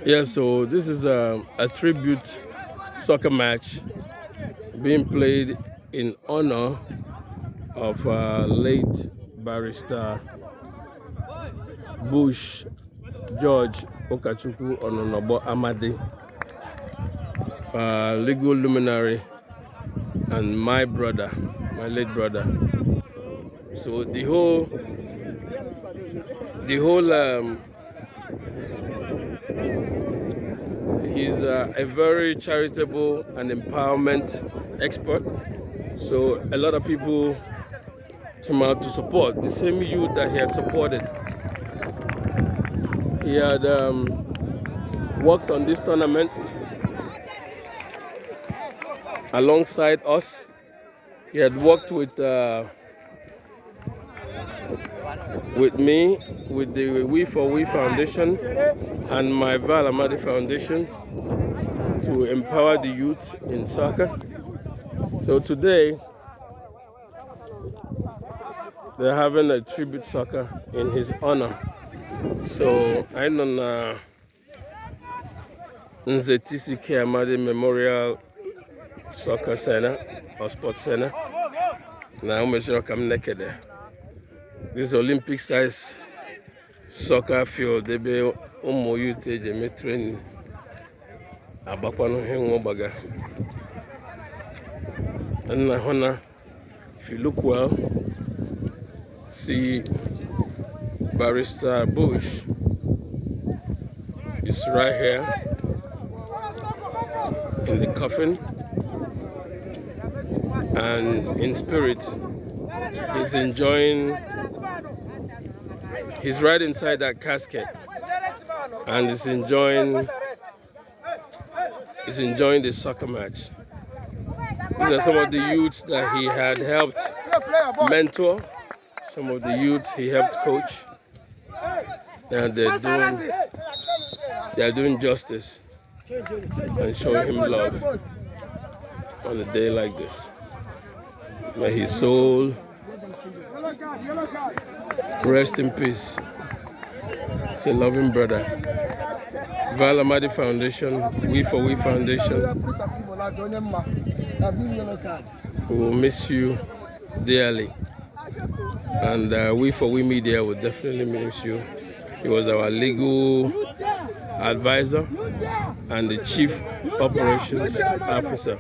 Yeah, so this is a tribute soccer match being played in honor of late barrister Bush George Okachukwu Ononobo Amadi, legal luminary, and my brother, my late brother. So the whole he's a very charitable and empowerment expert. So a lot of people came out to support the same youth that he had supported. He had worked on this tournament alongside us. He had worked with me, with the We4We Foundation and my Amadi Foundation to empower the youth in soccer. So today they're having a tribute soccer in his honor. So I know Nze TCK Amadi Memorial Soccer Center or Sports Center. Now I'm sure I'm naked there. This Olympic size soccer field, they be youth training. Baga. And if you look well, see Barrister Bush is right here in the coffin, and in spirit he's right inside that casket and he's enjoying the soccer match. These are some of the youths that he had helped mentor, some of the youths he helped coach, and they're doing justice and showing him love on a day like this. May his soul rest in peace. It's a loving brother. Amadi Foundation, We4We Foundation, we will miss you dearly. And We4We Media will definitely miss you. He was our legal advisor and the chief operations officer.